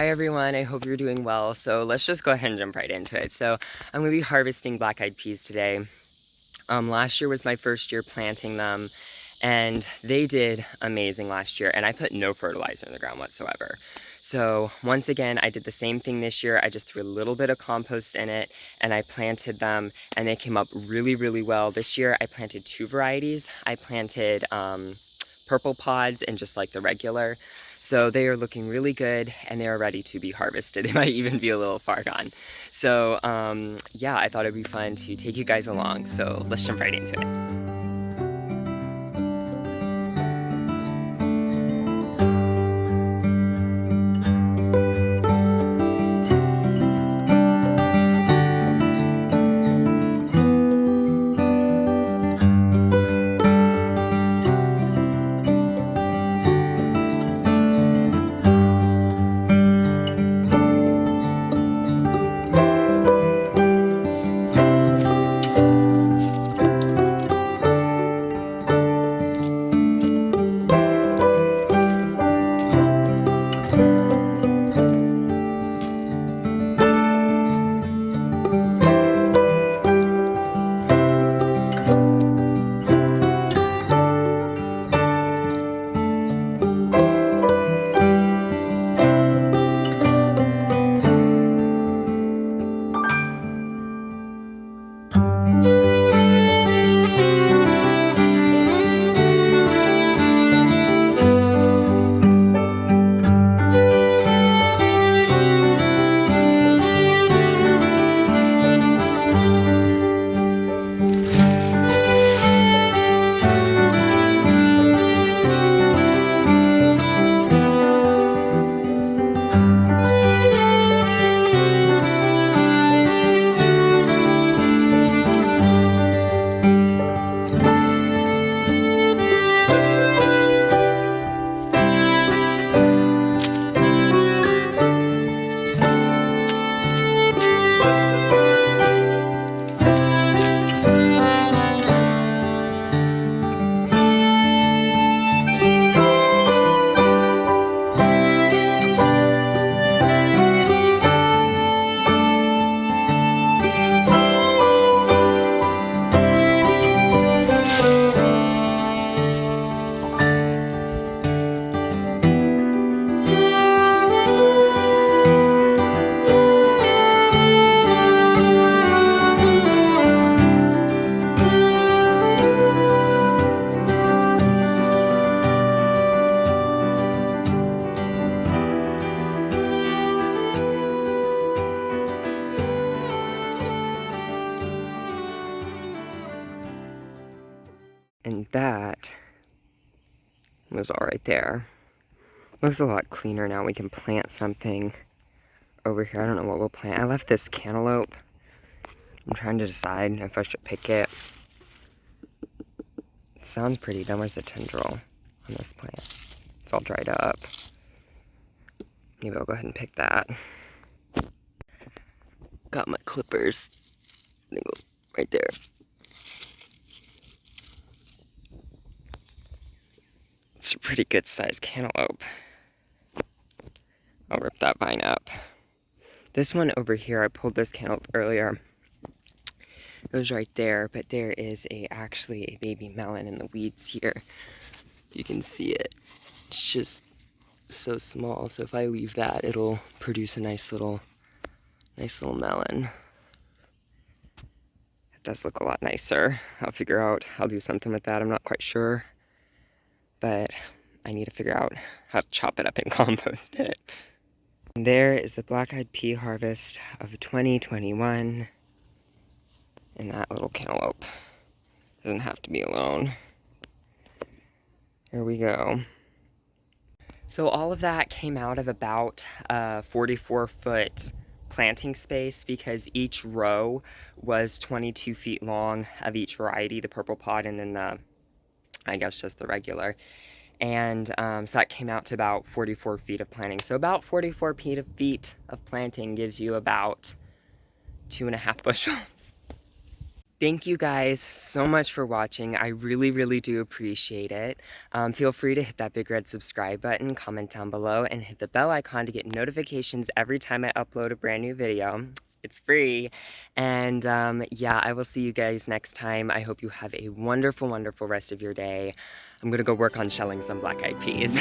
Hi everyone, I hope you're doing well. So let's just go ahead and jump right into it. So I'm going to be harvesting black-eyed peas today. Last year was my first year planting them, and they did amazing last year, and I put no fertilizer in the ground whatsoever. So once again, I did the same thing this year. I just threw a little bit of compost in it, and I planted them, and they came up really, really well. This year I planted two varieties. I planted purple pods and just like the regular. So they are looking really good, and they are ready to be harvested. They might even be a little far gone. So yeah, I thought it'd be fun to take you guys along. So let's jump right into it. And that was all right there. Looks a lot cleaner now. We can plant something over here. I don't know what we'll plant. I left this cantaloupe. I'm trying to decide if I should pick it. It sounds pretty. Then where's the tendril on this plant? It's all dried up. Maybe I'll go ahead and pick that. Got my clippers. They go right there. It's a pretty good sized cantaloupe. I'll rip that vine up. This one over here, I pulled this cantaloupe earlier. It was right there, but there is actually a baby melon in the weeds here. You can see it. It's just so small, so if I leave that, it'll produce a nice little melon. It does look a lot nicer. I'll do something with that. I'm not quite sure, but I need to figure out how to chop it up and compost it. And there is the black-eyed pea harvest of 2021. And that little cantaloupe doesn't have to be alone. Here we go. So all of that came out of about a 44-foot planting space, because each row was 22 feet long of each variety, the purple pod and then I guess just the regular. And so that came out to about 44 feet of planting. So about 44 feet of planting gives you about 2.5 bushels. Thank you guys so much for watching. I really, really do appreciate it. Feel free to hit that big red subscribe button, comment down below, and hit the bell icon to get notifications every time I upload a brand new video. It's free. And yeah, I will see you guys next time. I hope you have a wonderful, wonderful rest of your day. I'm gonna go work on shelling some black-eyed peas.